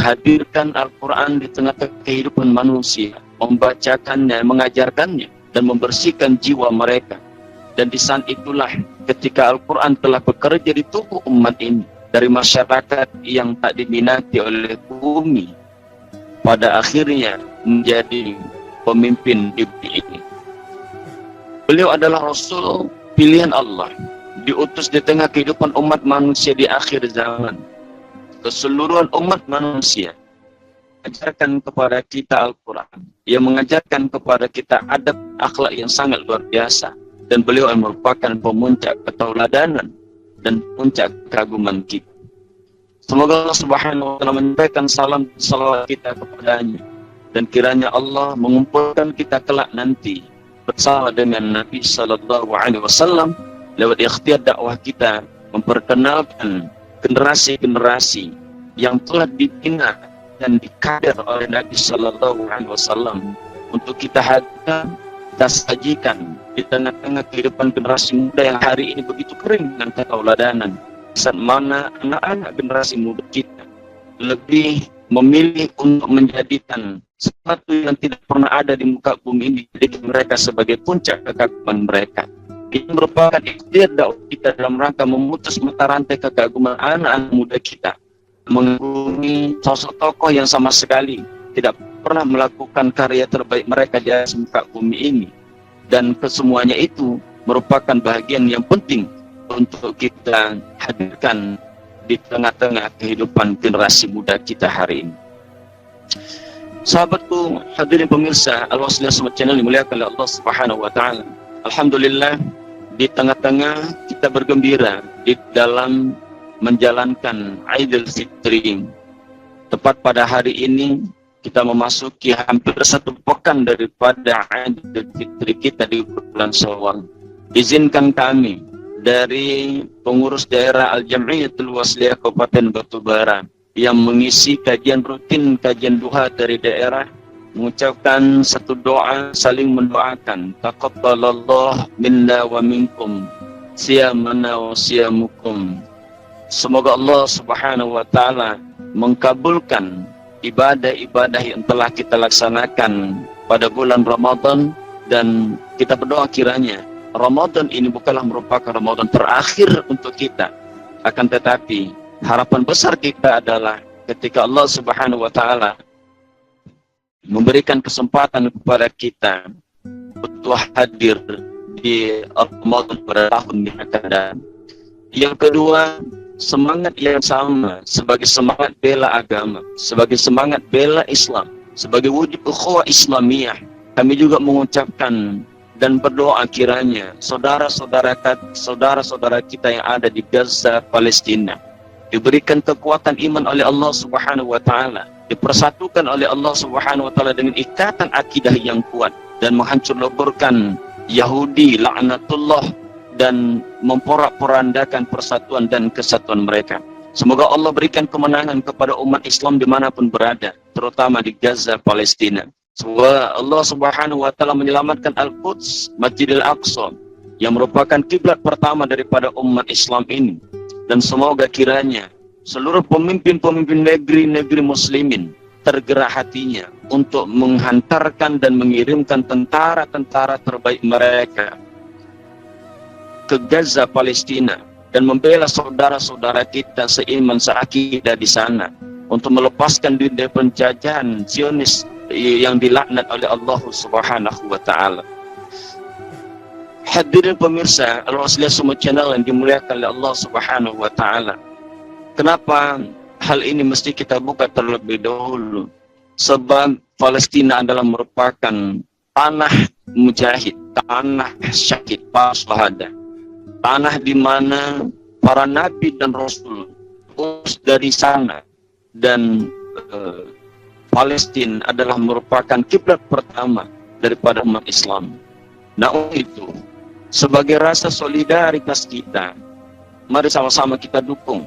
menghadirkan Al-Quran di tengah-tengah kehidupan manusia, membacakannya, mengajarkannya, dan membersihkan jiwa mereka. Dan di saat itulah ketika Al-Quran telah bekerja di tubuh umat ini, dari masyarakat yang tak diminati oleh bumi, pada akhirnya menjadi pemimpin di bumi ini. Beliau adalah Rasul pilihan Allah, diutus di tengah kehidupan umat manusia di akhir zaman. Keseluruhan umat manusia mengajarkan kepada kita Al-Quran, yang mengajarkan kepada kita adab akhlak yang sangat luar biasa. Dan beliau merupakan pemuncak ketauladanan dan puncak kekaguman kita. Semoga Allah Subhanahu wa Ta'ala menyampaikan salam dan salawat kita kepadanya, dan kiranya Allah mengumpulkan kita kelak nanti bersama dengan Nabi Sallallahu Alaihi Wasallam lewat ikhtiar dakwah kita, memperkenalkan generasi-generasi yang telah dibina dan dikader oleh Nabi Sallallahu Alaihi Wasallam untuk kita hadirkan, kita sajikan di tengah-tengah kehidupan generasi muda yang hari ini begitu kering dengan ketauladanan. Saat mana anak-anak generasi muda kita lebih memilih untuk menjadikan sesuatu yang tidak pernah ada di muka bumi ini, jadi mereka sebagai puncak kekaguman mereka. Ini merupakan ikhtiar dakwah kita dalam rangka memutus mata rantai kekaguman anak-anak muda kita, mengagumi sosok tokoh yang sama sekali tidak pernah melakukan karya terbaik mereka di atas muka bumi ini. Dan kesemuanya itu merupakan bagian yang penting untuk kita hadirkan di tengah-tengah kehidupan generasi muda kita hari ini. Sahabatku, hadirin pemirsa Al-Wasliyah Smart Channel dimuliakan oleh Allah Subhanahu wa Ta'ala. Alhamdulillah, di tengah-tengah kita bergembira di dalam menjalankan Idul Fitri. Tepat pada hari ini kita memasuki hampir 1 pekan daripada Idul Fitri kita di bulan Syawal. Izinkan kami dari pengurus daerah Al-Jam'iyatul Wasliyah Kabupaten Batubara yang mengisi kajian rutin, kajian duha dari daerah, mengucapkan satu doa, saling mendoakan. Taqabbalallahu minna wa minkum siyamana wa siyamukum. Semoga Allah Subhanahu wa Ta'ala mengkabulkan ibadah-ibadah yang telah kita laksanakan pada bulan Ramadan, dan kita berdoa kiranya Ramadan ini bukanlah merupakan Ramadan terakhir untuk kita, akan tetapi harapan besar kita adalah ketika Allah Subhanahu wa Ta'ala memberikan kesempatan kepada kita untuk hadir di Ramadan pada tahun yang akan datang. Yang kedua, semangat yang sama sebagai semangat bela agama, sebagai semangat bela Islam, sebagai wujud ukhuwah Islamiyah, kami juga mengucapkan dan berdoa kiranya saudara-saudara kita yang ada di Gaza, Palestina, diberikan kekuatan iman oleh Allah Subhanahu wa Ta'ala, dipersatukan oleh Allah Subhanahu wa Ta'ala dengan ikatan akidah yang kuat, dan menghancur leburkan Yahudi laknatullah dan memporak-porandakan persatuan dan kesatuan mereka. Semoga Allah berikan kemenangan kepada umat Islam dimanapun berada, terutama di Gaza, Palestina. Semoga Allah Subhanahu wa Ta'ala menyelamatkan Al-Quds, Masjidil Aqsa, yang merupakan kiblat pertama daripada umat Islam ini. Dan semoga kiranya seluruh pemimpin-pemimpin negeri-negeri muslimin tergerak hatinya untuk menghantarkan dan mengirimkan tentara-tentara terbaik mereka ke Gaza, Palestina, dan membela saudara-saudara kita seiman seakidah di sana untuk melepaskan diri dari penjajahan Zionis yang dilaknat oleh Allah Subhanahu wa Ta'ala. Hadirin pemirsa Al-Wasliyah Smart Channel yang dimuliakan oleh Allah Subhanahu wa Ta'ala, kenapa hal ini mesti kita buka terlebih dahulu? Sebab Palestina adalah merupakan tanah mujahid, tanah syahid, para syuhada, tanah di mana para nabi dan rasul dari sana, dan Palestina adalah merupakan kiblat pertama daripada umat Islam. Nah, itu sebagai rasa solidaritas kita, mari sama-sama kita dukung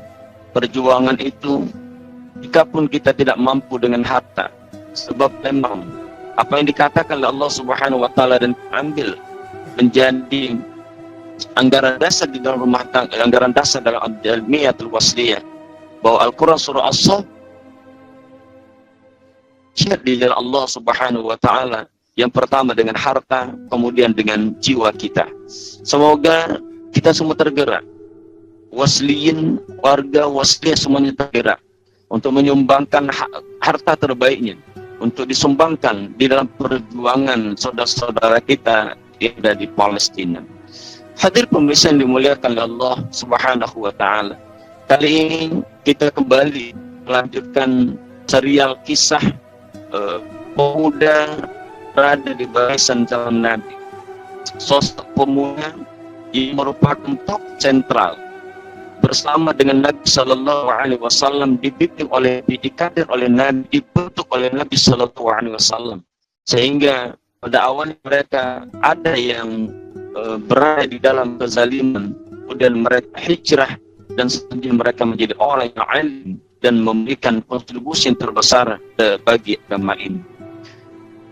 perjuangan itu, jikapun kita tidak mampu dengan harta. Sebab memang apa yang dikatakan oleh Allah Subhanahu wa Ta'ala dan ambil menjadi anggaran dasar di dalam rumah tangga, anggaran dasar dalam Al-Jamiyatul Wasliyah, bahwa Al-Quran surah As-Saff jihad di jalan Allah Subhanahu wa taala. Yang pertama dengan harta, kemudian dengan jiwa kita. Semoga kita semua tergerak. Wasliyin, warga wasliyah semuanya tergerak untuk menyumbangkan harta terbaiknya untuk disumbangkan di dalam perjuangan saudara-saudara kita yang ada di Palestina. Hadir pemirsa yang dimuliakan oleh Allah Subhanahu wa taala. Kali ini kita kembali melanjutkan serial kisah pemuda berada di barisan zaman Nabi. Sosok pemuda yang merupakan top sentral bersama dengan Nabi Sallallahu Alaihi Wasallam, dibimbing oleh, dikadir oleh Nabi, dibentuk oleh Nabi Sallallahu Alaihi Wasallam, sehingga pada awalnya mereka ada yang berada di dalam kezaliman, kemudian mereka hijrah dan selanjutnya mereka menjadi orang yang alim dan memberikan kontribusi yang terbesar bagi agama ini.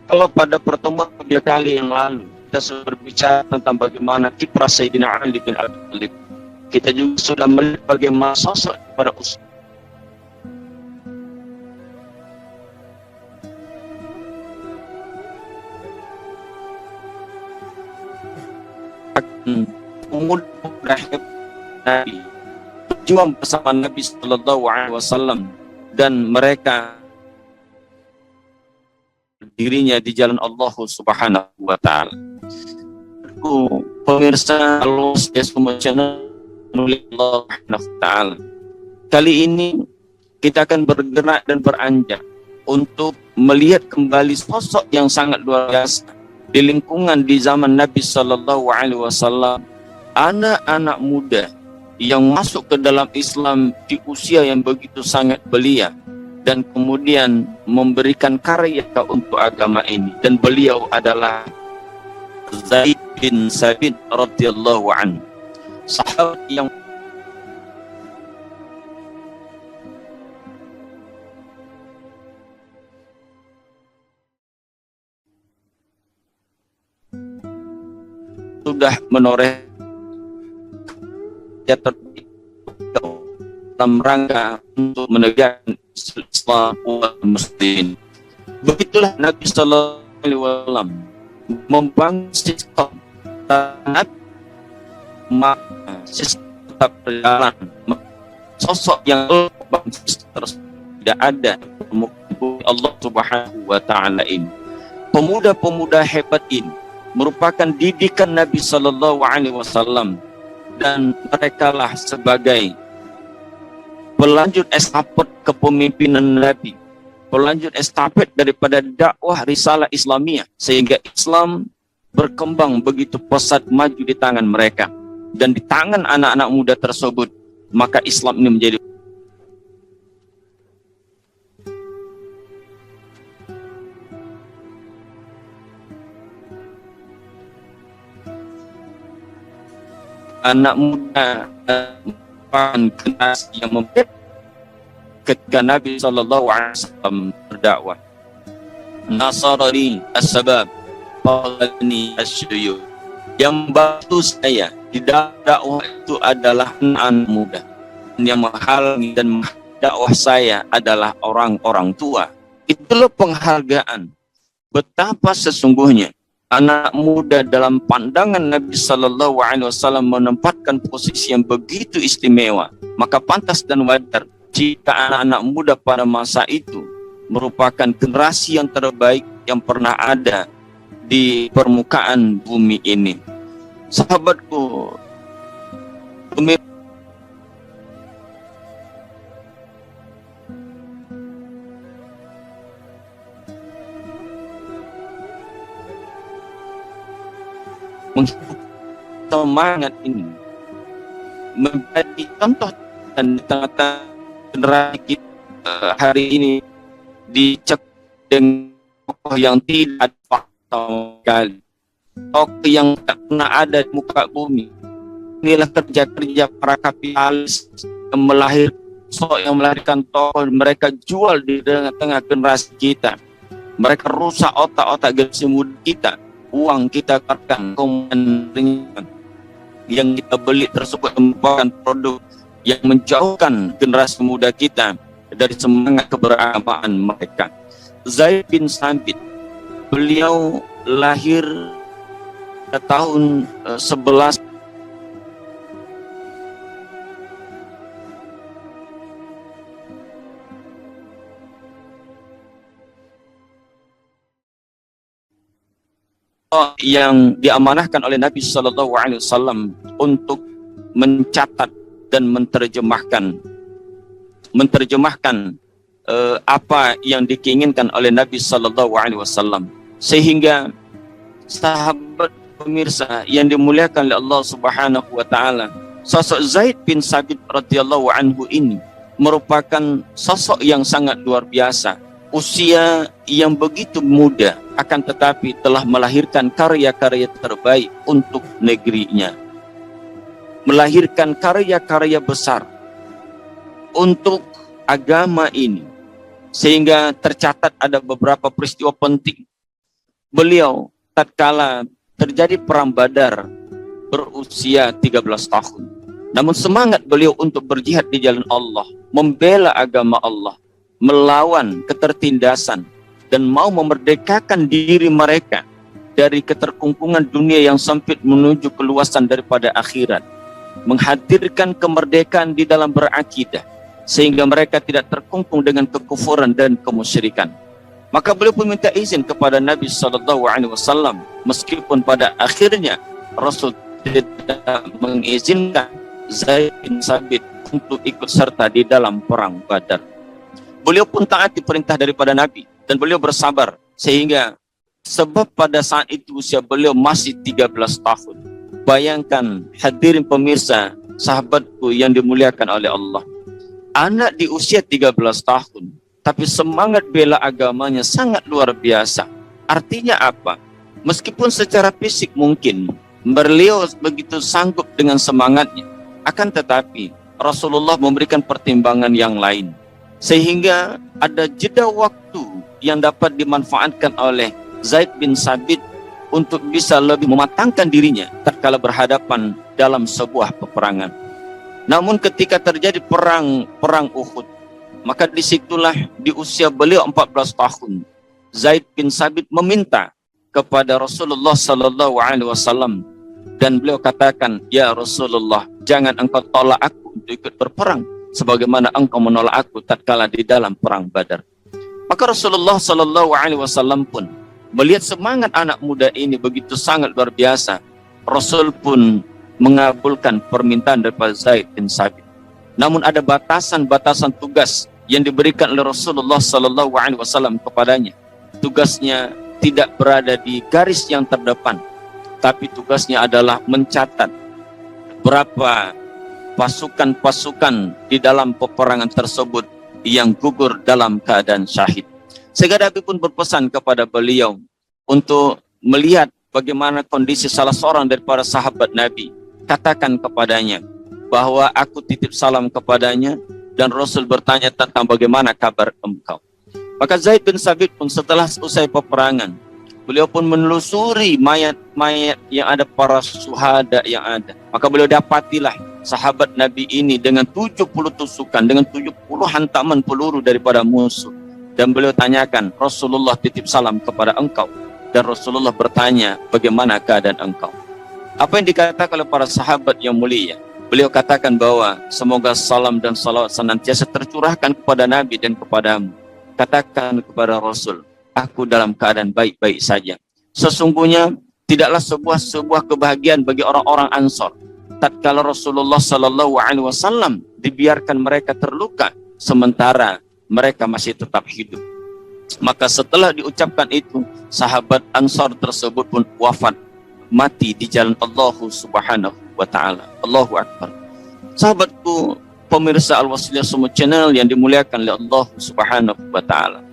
Kalau pada pertemuan tiga kali yang lalu kita sudah berbicara tentang bagaimana kiprah Sayyidina Ali bin Abi Thalib, kita juga sudah melihat bagaimana sosok pada usia pemuda Nabi berjuang bersama Nabi Sallallahu Alaihi Wasallam, dan mereka dirinya di jalan Allah Subhanahu wa taala. Pemirsa Allah Subhanahu wa taala. Kali ini kita akan bergerak dan beranjak untuk melihat kembali sosok yang sangat luar biasa di lingkungan di zaman Nabi Sallallahu Alaihi Wasallam. Anak-anak muda yang masuk ke dalam Islam di usia yang begitu sangat belia dan kemudian memberikan karya untuk agama ini, dan beliau adalah Zaid bin Sabit radhiyallahu anhu, sahabat yang sudah menoreh dalam rangka untuk menegakkan Islam umat muslimin. Begitulah Nabi Sallallahu Alaihi Wasallam membangun sistem tetap berjalan. Sosok yang terus tidak ada Allah Subhanahu wa taala ini. Pemuda-pemuda hebat ini merupakan didikan Nabi Sallallahu Alaihi Wasallam, dan mereka lah sebagai pelanjut estafet kepemimpinan Nabi, pelanjut estafet daripada dakwah risalah Islamiyah, sehingga Islam berkembang begitu pesat maju di tangan mereka, dan di tangan anak-anak muda tersebut maka Islam ini menjadi anak muda generasi yang membuat ketika Nabi Sallallahu Alaihi Wasallam berdakwah. Nasarani as-sabab falani as-syuyukh. Yang membantu saya di dakwah itu adalah anak muda, yang menghalangi dan dakwah saya adalah orang-orang tua. Itulah penghargaan betapa sesungguhnya anak muda dalam pandangan Nabi Sallallahu Alaihi Wasallam menempatkan posisi yang begitu istimewa. Maka pantas dan wajar jika anak-anak muda pada masa itu merupakan generasi yang terbaik yang pernah ada di permukaan bumi ini. Sahabatku, menghidup semangat ini menjadi contoh dan di tengah-tengah generasi kita hari ini dicek dengan tokoh yang tidak ada fakta sekali, tokoh yang tak pernah ada di muka bumi. Inilah kerja-kerja para kapitalis yang melahirkan tokoh mereka jual di tengah-tengah generasi kita. Mereka rusak otak-otak generasi muda kita. Uang kita karkan yang kita beli tersebut merupakan produk yang menjauhkan generasi muda kita dari semangat keberagamaan mereka. Zaid bin Sabit, beliau lahir tahun 11 yang diamanahkan oleh Nabi Shallallahu Alaihi Wasallam untuk mencatat dan menerjemahkan apa yang diinginkan oleh Nabi Shallallahu Alaihi Wasallam, sehingga sahabat pemirsa yang dimuliakan oleh Allah Subhanahu Wa Taala, sosok Zaid bin Sabit radhiyallahu anhu ini merupakan sosok yang sangat luar biasa. Usia yang begitu muda, akan tetapi telah melahirkan karya-karya terbaik untuk negerinya, melahirkan karya-karya besar untuk agama ini, sehingga tercatat ada beberapa peristiwa penting. Beliau tatkala terjadi perang Badar berusia 13 tahun, namun semangat beliau untuk berjihad di jalan Allah, membela agama Allah, melawan ketertindasan, dan mau memerdekakan diri mereka dari keterkungkungan dunia yang sempit menuju keluasan daripada akhirat, menghadirkan kemerdekaan di dalam berakidah sehingga mereka tidak terkungkung dengan kekufuran dan kemusyrikan. Maka beliau pun minta izin kepada Nabi Shallallahu Alaihi Wasallam, meskipun pada akhirnya Rasul tidak mengizinkan Zaid bin Sabit untuk ikut serta di dalam perang Badar. Beliau pun taati perintah daripada Nabi dan beliau bersabar, sehingga sebab pada saat itu usia beliau masih 13 tahun. Bayangkan hadirin pemirsa, sahabatku yang dimuliakan oleh Allah, anak di usia 13 tahun tapi semangat bela agamanya sangat luar biasa. Artinya apa? Meskipun secara fisik mungkin beliau begitu sanggup dengan semangatnya, akan tetapi Rasulullah memberikan pertimbangan yang lain, sehingga ada jeda waktu yang dapat dimanfaatkan oleh Zaid bin Sabit untuk bisa lebih mematangkan dirinya tatkala berhadapan dalam sebuah peperangan. Namun ketika terjadi perang Uhud, maka disitulah di usia beliau 14 tahun, Zaid bin Sabit meminta kepada Rasulullah Sallallahu Alaihi Wasallam, dan beliau katakan, ya Rasulullah, jangan engkau tolak aku untuk ikut berperang sebagaimana engkau menolak aku tatkala di dalam perang Badar. Maka Rasulullah Sallallahu Alaihi Wasallam pun melihat semangat anak muda ini begitu sangat luar biasa. Rasul pun mengabulkan permintaan daripada Zaid bin Sabit. Namun ada batasan-batasan tugas yang diberikan oleh Rasulullah Sallallahu Alaihi Wasallam kepadanya. Tugasnya tidak berada di garis yang terdepan, tapi tugasnya adalah mencatat berapa pasukan-pasukan di dalam peperangan tersebut yang gugur dalam keadaan syahid. Sehingga Nabi pun berpesan kepada beliau untuk melihat bagaimana kondisi salah seorang daripada sahabat Nabi. Katakan kepadanya bahwa aku titip salam kepadanya, dan Rasul bertanya tentang bagaimana kabar engkau. Maka Zaid bin Sabit pun setelah selesai peperangan, beliau pun menelusuri mayat-mayat yang ada, para syuhada yang ada. Maka beliau dapatilah sahabat Nabi ini dengan 70 tusukan, dengan 70 hantaman peluru daripada musuh. Dan beliau tanyakan, Rasulullah titip salam kepada engkau. Dan Rasulullah bertanya, bagaimana keadaan engkau? Apa yang dikatakan oleh para sahabat yang mulia? Beliau katakan bahwa semoga salam dan salawat senantiasa tercurahkan kepada Nabi dan kepadamu. Katakan kepada Rasul, aku dalam keadaan baik-baik saja. Sesungguhnya tidaklah sebuah kebahagiaan bagi orang-orang Ansor tatkala Rasulullah Sallallahu Alaihi Wasallam dibiarkan mereka terluka sementara mereka masih tetap hidup. Maka setelah diucapkan itu, sahabat Ansor tersebut pun wafat, mati di jalan Allah Subhanahu wa Ta'ala. Allahu Akbar. Sahabatku pemirsa Al-Wasliyah Semua Channel yang dimuliakan oleh Allah Subhanahu wa Ta'ala,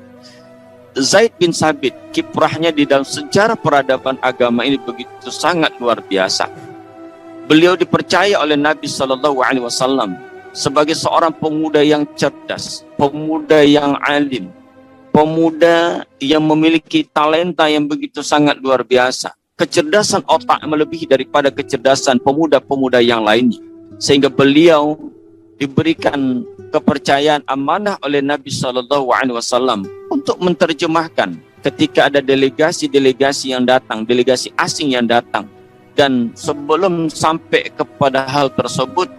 Zaid bin Sabit, kiprahnya di dalam sejarah peradaban agama ini begitu sangat luar biasa. Beliau dipercaya oleh Nabi Sallallahu Alaihi Wasallam sebagai seorang pemuda yang cerdas, pemuda yang alim, pemuda yang memiliki talenta yang begitu sangat luar biasa. Kecerdasan otak melebihi daripada kecerdasan pemuda-pemuda yang lainnya, sehingga beliau diberikan kepercayaan amanah oleh Nabi Sallallahu Alaihi Wasallam untuk menerjemahkan ketika ada delegasi-delegasi yang datang, delegasi asing yang datang. Dan sebelum sampai kepada hal tersebut,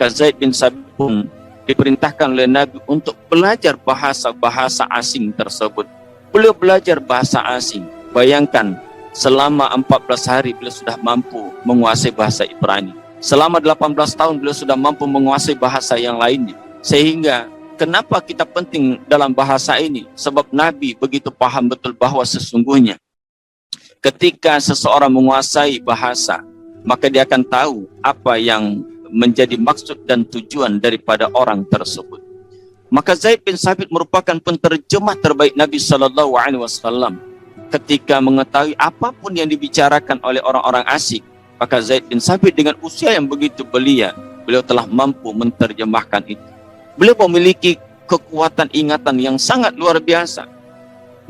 Zaid bin Sabit pun diperintahkan oleh Nabi untuk belajar bahasa-bahasa asing tersebut. Beliau belajar bahasa asing. Bayangkan, selama 14 hari beliau sudah mampu menguasai bahasa Ibrani. Selama 18 tahun beliau sudah mampu menguasai bahasa yang lainnya. Sehingga kenapa kita penting dalam bahasa ini? Sebab Nabi begitu paham betul bahwa sesungguhnya ketika seseorang menguasai bahasa, maka dia akan tahu apa yang menjadi maksud dan tujuan daripada orang tersebut. Maka Zaid bin Sabit merupakan penterjemah terbaik Nabi SAW. Ketika mengetahui apapun yang dibicarakan oleh orang-orang asing, maka Zaid bin Sabit dengan usia yang begitu belia, beliau telah mampu menerjemahkan itu. Beliau memiliki kekuatan ingatan yang sangat luar biasa,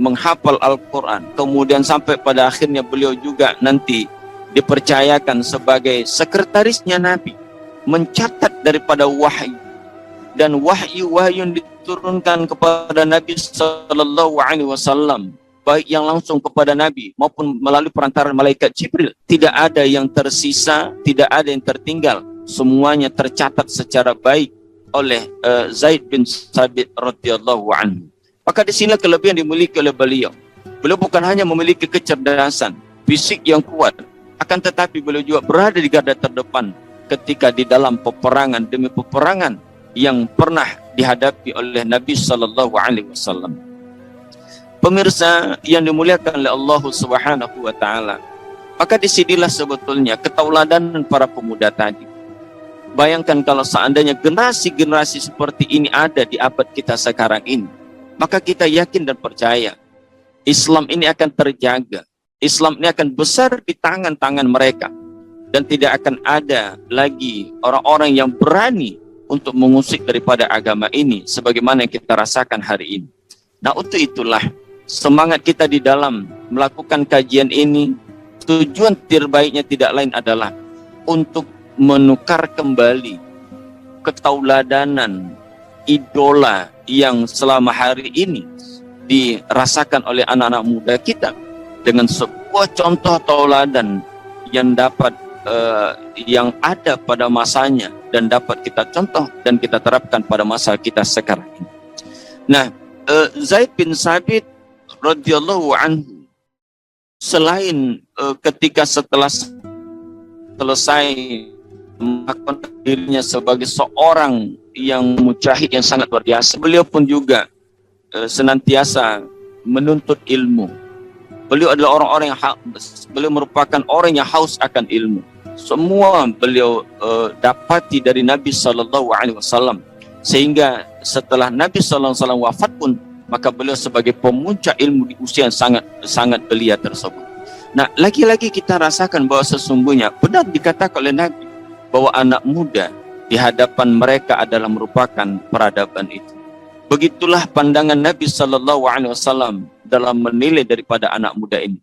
menghafal Al-Quran, kemudian sampai pada akhirnya beliau juga nanti dipercayakan sebagai sekretarisnya Nabi, mencatat daripada wahyu, dan wahyu yang diturunkan kepada Nabi SAW, baik yang langsung kepada Nabi maupun melalui perantaran malaikat Jibril, tidak ada yang tersisa, tidak ada yang tertinggal, semuanya tercatat secara baik oleh Zaid bin Sabit radhiyallahu anhu. Maka di sini kelebihan dimiliki oleh beliau. Beliau bukan hanya memiliki kecerdasan fisik yang kuat, akan tetapi beliau juga berada di garda terdepan ketika di dalam peperangan demi peperangan yang pernah dihadapi oleh Nabi SAW. Pemirsa yang dimuliakan oleh Allah Subhanahu wa taala, maka disinilah sebetulnya ketauladanan para pemuda tadi. Bayangkan kalau seandainya generasi-generasi seperti ini ada di abad kita sekarang ini, maka kita yakin dan percaya Islam ini akan terjaga, Islam ini akan besar di tangan-tangan mereka, dan tidak akan ada lagi orang-orang yang berani untuk mengusik daripada agama ini sebagaimana yang kita rasakan hari ini. Nah, untuk itulah semangat kita di dalam melakukan kajian ini, tujuan terbaiknya tidak lain adalah untuk menukar kembali ketauladanan idola yang selama hari ini dirasakan oleh anak-anak muda kita dengan sebuah contoh tauladan yang dapat yang ada pada masanya dan dapat kita contoh dan kita terapkan pada masa kita sekarang ini. Nah, Zaid bin Sabit radhiyallahu anhu, selain ketika setelah selesai melakukan dirinya sebagai seorang yang mujahid yang sangat luar biasa, beliau pun juga senantiasa menuntut ilmu. Beliau adalah orang-orang yang beliau merupakan orang yang haus akan ilmu. Semua beliau dapati dari Nabi SAW, sehingga setelah Nabi SAW wafat pun, maka beliau sebagai pemuncak ilmu di usia yang sangat belia tersebut. Nah, lagi-lagi kita rasakan bahwa sesungguhnya benar dikatakan oleh Nabi bahwa anak muda di hadapan mereka adalah merupakan peradaban itu. Begitulah pandangan Nabi SAW dalam menilai daripada anak muda ini.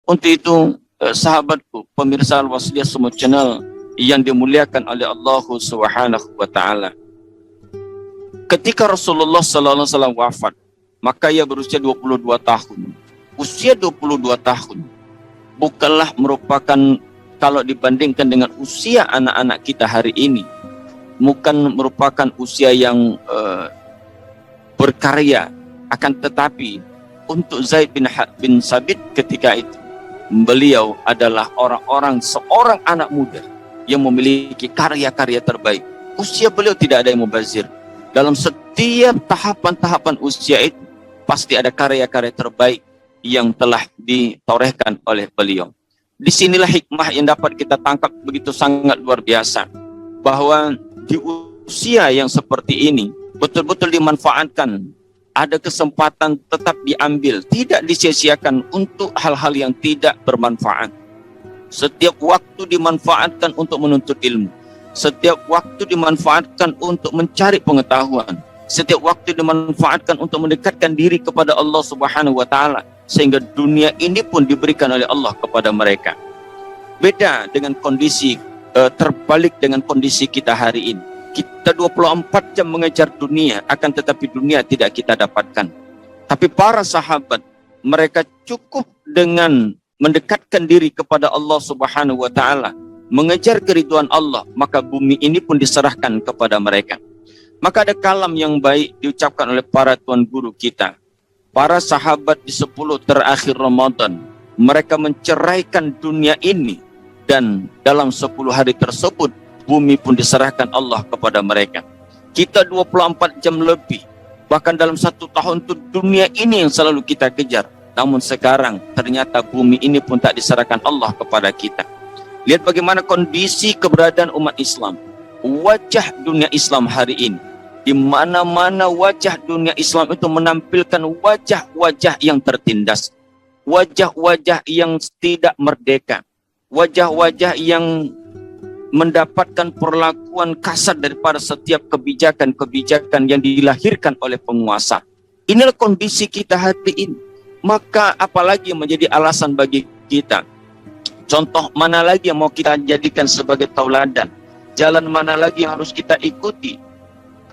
Untuk itu, sahabatku, pemirsa Al-Wasliyah Semua Channel yang dimuliakan oleh Allah Subhanahu wa taala, ketika Rasulullah SAW wafat, maka ia berusia 22 tahun. Usia 22 tahun bukanlah merupakan, kalau dibandingkan dengan usia anak-anak kita hari ini, bukan merupakan usia yang berkarya. Akan tetapi untuk Zaid bin Sabit ketika itu, beliau adalah seorang anak muda yang memiliki karya-karya terbaik. Usia beliau tidak ada yang mubazir. Dalam setiap tahapan-tahapan usia itu pasti ada karya-karya terbaik yang telah ditorehkan oleh beliau. Disinilah hikmah yang dapat kita tangkap begitu sangat luar biasa, bahwa di usia yang seperti ini betul-betul dimanfaatkan, ada kesempatan tetap diambil, tidak disia-siakan untuk hal-hal yang tidak bermanfaat. Setiap waktu dimanfaatkan untuk menuntut ilmu, setiap waktu dimanfaatkan untuk mencari pengetahuan, setiap waktu dimanfaatkan untuk mendekatkan diri kepada Allah Subhanahu wa taala, sehingga dunia ini pun diberikan oleh Allah kepada mereka. Beda dengan kondisi terbalik dengan kondisi kita hari ini. Kita 24 jam mengejar dunia, akan tetapi dunia tidak kita dapatkan. Tapi para sahabat, mereka cukup dengan mendekatkan diri kepada Allah Subhanahu wa taala, mengejar keridhaan Allah, maka bumi ini pun diserahkan kepada mereka. Maka ada kalam yang baik diucapkan oleh para tuan guru kita. Para sahabat di 10 terakhir Ramadan, mereka menceraikan dunia ini, dan dalam 10 hari tersebut bumi pun diserahkan Allah kepada mereka. Kita 24 jam lebih, bahkan dalam 1 tahun itu dunia ini yang selalu kita kejar. Namun sekarang ternyata bumi ini pun tak diserahkan Allah kepada kita. Lihat bagaimana kondisi keberadaan umat Islam. Wajah dunia Islam hari ini, di mana-mana wajah dunia Islam itu menampilkan wajah-wajah yang tertindas, wajah-wajah yang tidak merdeka, wajah-wajah yang mendapatkan perlakuan kasar daripada setiap kebijakan-kebijakan yang dilahirkan oleh penguasa. Inilah kondisi kita hari ini. Maka apalagi yang menjadi alasan bagi kita? Contoh mana lagi yang mau kita jadikan sebagai tauladan? Jalan mana lagi yang harus kita ikuti?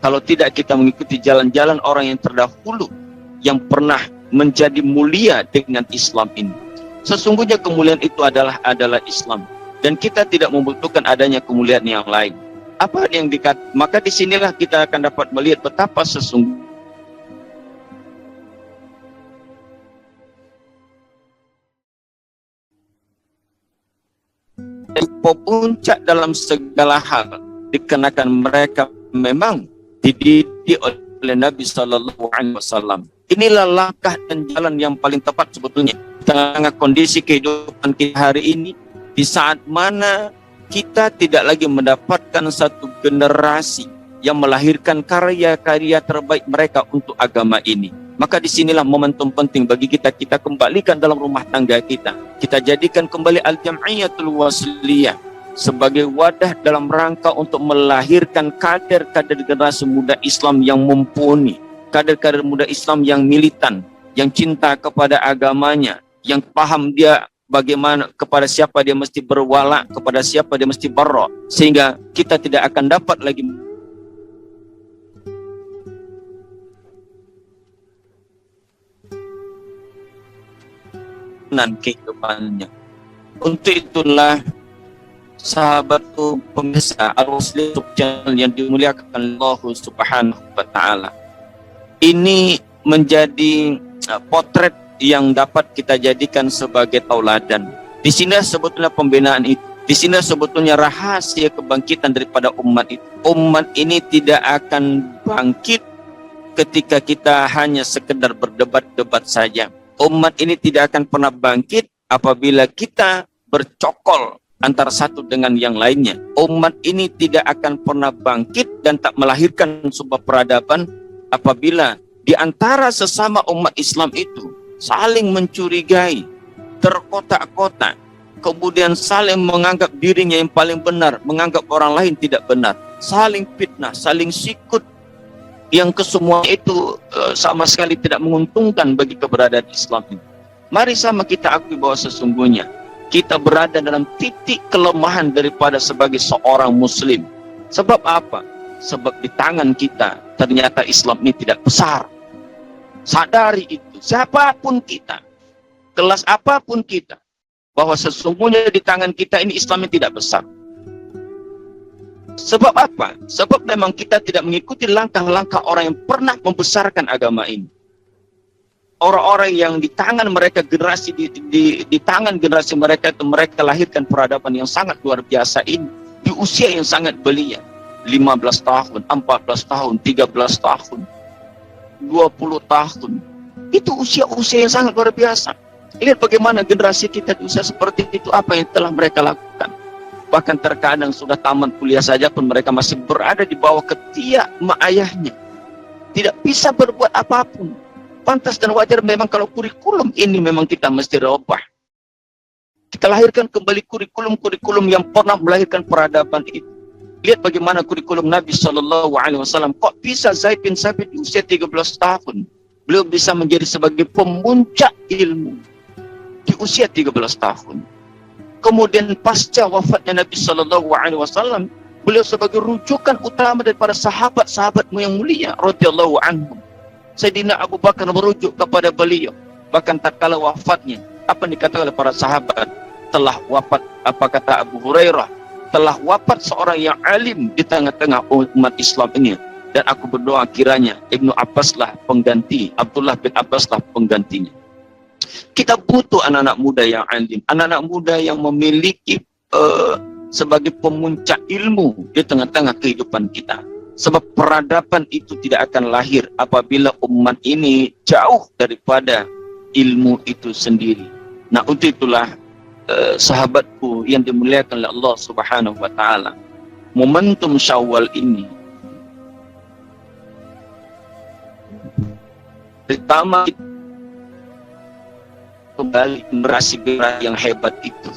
Kalau tidak kita mengikuti jalan-jalan orang yang terdahulu, yang pernah menjadi mulia dengan Islam ini. Sesungguhnya kemuliaan itu adalah Islam. Dan kita tidak membutuhkan adanya kemuliaan yang lain. Apa yang dikatakan? Maka disinilah kita akan dapat melihat betapa sesungguhnya puncak dalam segala hal dikenakan mereka memang dididik oleh Nabi Sallallahu Alaihi Wasallam. Inilah langkah dan jalan yang paling tepat sebetulnya di tengah kondisi kehidupan kita hari ini, di saat mana kita tidak lagi mendapatkan satu generasi yang melahirkan karya-karya terbaik mereka untuk agama ini. Maka disinilah momentum penting bagi kita kembalikan dalam rumah tangga kita. Kita jadikan kembali Al-Jam'iyatul Wasliyah sebagai wadah dalam rangka untuk melahirkan kader-kader generasi muda Islam yang mumpuni, kader-kader muda Islam yang militan, yang cinta kepada agamanya, yang paham dia bagaimana, kepada siapa dia mesti berwala, kepada siapa dia mesti barra, sehingga kita tidak akan dapat lagi kehidupannya. Untuk itulah sahabatku pemirsa Al-Wasli channel yang dimuliakan Allah Subhanahu wa taala, ini menjadi potret yang dapat kita jadikan sebagai tauladan. Di sini sebetulnya pembinaan itu, di sini sebetulnya rahasia kebangkitan daripada umat itu. Umat ini tidak akan bangkit ketika kita hanya sekedar berdebat-debat saja. Umat ini tidak akan pernah bangkit apabila kita bercokol antara satu dengan yang lainnya. Umat ini tidak akan pernah bangkit dan tak melahirkan sebuah peradaban apabila di antara sesama umat Islam itu saling mencurigai, terkotak-kotak, kemudian saling menganggap dirinya yang paling benar, menganggap orang lain tidak benar, saling fitnah, saling sikut, yang kesemua itu sama sekali tidak menguntungkan bagi keberadaan Islam ini. Mari sama kita akui bahwa sesungguhnya kita berada dalam titik kelemahan daripada sebagai seorang muslim. Sebab apa? Sebab di tangan kita ternyata Islam ini tidak besar. Sadari itu, siapapun kita, kelas apapun kita, bahwa sesungguhnya di tangan kita ini Islam ini tidak besar. Sebab apa? Sebab memang kita tidak mengikuti langkah-langkah orang yang pernah membesarkan agama ini. Orang-orang yang di tangan mereka generasi di tangan generasi mereka itu mereka lahirkan peradaban yang sangat luar biasa ini di usia yang sangat belia, 15 tahun, 14 tahun, 13 tahun, 20 tahun. Itu usia-usia yang sangat luar biasa. Lihat bagaimana generasi kita di usia seperti itu, apa yang telah mereka lakukan. Bahkan terkadang sudah tamat kuliah saja pun mereka masih berada di bawah ketiak mak ayahnya. Tidak bisa berbuat apapun. Pantas dan wajar memang kalau kurikulum ini memang kita mesti rubah. Kita lahirkan kembali kurikulum-kurikulum yang pernah melahirkan peradaban itu. Lihat bagaimana kurikulum Nabi Sallallahu Alaihi Wasallam. Kok bisa Zaid bin Sabit di usia 13 tahun beliau bisa menjadi sebagai pemuncak ilmu di usia 13 tahun. Kemudian pasca wafatnya Nabi Sallallahu Alaihi Wasallam, beliau sebagai rujukan utama daripada sahabat-sahabatmu yang mulia radhiyallahu anhum. Sayyidina Abu Bakar merujuk kepada beliau. Bahkan tatkala wafatnya, apa yang dikatakan oleh para sahabat? Telah wafat, apa kata Abu Hurairah, telah wafat seorang yang alim di tengah-tengah umat Islam ini. Dan aku berdoa kiranya Ibnu Abbas lah pengganti, Abdullah bin Abbas lah penggantinya. Kita butuh anak-anak muda yang alim, anak-anak muda yang memiliki sebagai pemuncak ilmu di tengah-tengah kehidupan kita. Sebab peradaban itu tidak akan lahir apabila umat ini jauh daripada ilmu itu sendiri. Nah, untuk itulah sahabatku yang dimuliakan oleh Allah Subhanahu wa taala, momentum Syawal ini pertama kembali generasi yang hebat itu.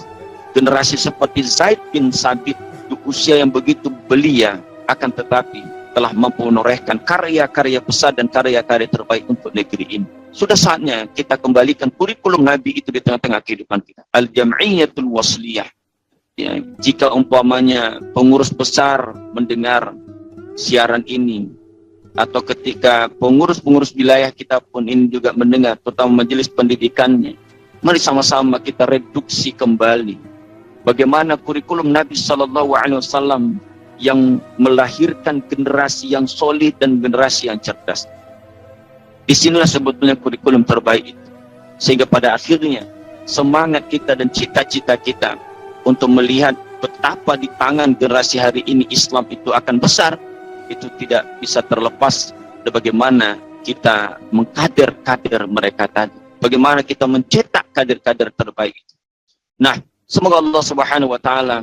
Generasi seperti Zaid bin Sabit di usia yang begitu belia, akan tetapi telah mampu menorehkan karya-karya besar dan karya-karya terbaik untuk negeri ini. Sudah saatnya kita kembalikan kurikulum Nabi itu di tengah-tengah kehidupan kita. Al-Jam'iyatul Wasliyah. Ya, jika umpamanya pengurus besar mendengar siaran ini, atau ketika pengurus-pengurus wilayah kita pun ini juga mendengar, terutama majelis pendidikannya, mari sama-sama kita reduksi kembali bagaimana kurikulum Nabi SAW yang melahirkan generasi yang solid dan generasi yang cerdas. Disinilah sebetulnya kurikulum terbaik itu. Sehingga pada akhirnya semangat kita dan cita-cita kita untuk melihat betapa di tangan generasi hari ini Islam itu akan besar, itu tidak bisa terlepas dari bagaimana kita mengkader-kader mereka tadi. Bagaimana kita mencetak kader-kader terbaik itu. Nah, semoga Allah Subhanahu wa taala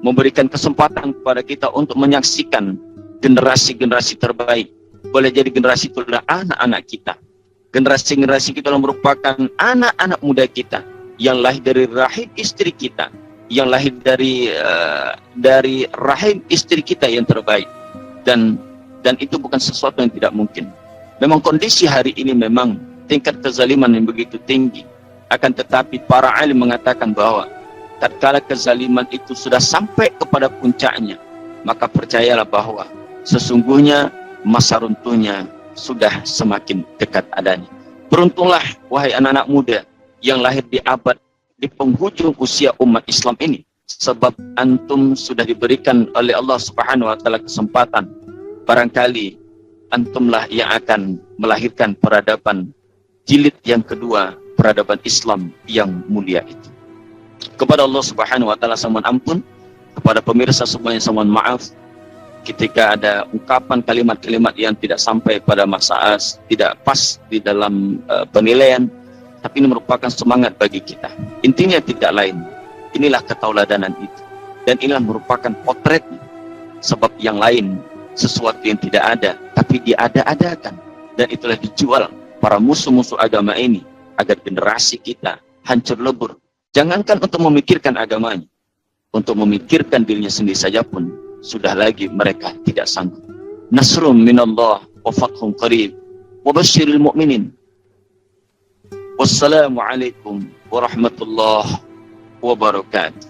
memberikan kesempatan kepada kita untuk menyaksikan generasi-generasi terbaik. Boleh jadi generasi itu adalah anak-anak kita. Generasi-generasi kita adalah merupakan anak-anak muda kita yang lahir dari rahim istri kita, yang lahir dari rahim istri kita yang terbaik. Dan itu bukan sesuatu yang tidak mungkin. Memang kondisi hari ini memang tingkat kezaliman yang begitu tinggi. Akan tetapi para alim mengatakan bahwa tatkala kezaliman itu sudah sampai kepada puncaknya, maka percayalah bahwa sesungguhnya masa runtuhnya sudah semakin dekat adanya. Beruntunglah wahai anak-anak muda yang lahir di abad di penghujung usia umat Islam ini, sebab antum sudah diberikan oleh Allah Subhanahu wa taala kesempatan. Barangkali antumlah yang akan melahirkan peradaban jilid yang kedua, peradaban Islam yang mulia itu. Kepada Allah Subhanahu wa taala saya mohon ampun, kepada pemirsa semuanya saya mohon maaf ketika ada ungkapan kalimat-kalimat yang tidak sampai pada masa tidak pas di dalam penilaian, tapi ini merupakan semangat bagi kita. Intinya tidak lain, inilah ketauladanan itu, dan inilah merupakan potretnya. Sebab yang lain sesuatu yang tidak ada tapi diada-adakan, dan itulah dijual para musuh-musuh agama ini agar generasi kita hancur lebur. Jangankan untuk memikirkan agamanya, untuk memikirkan dirinya sendiri saja pun sudah lagi mereka tidak sanggup. Nasrum minallah wa fathun qarib wa basyiril mu'minin. Wassalamualaikum warahmatullahi wabarakatuh.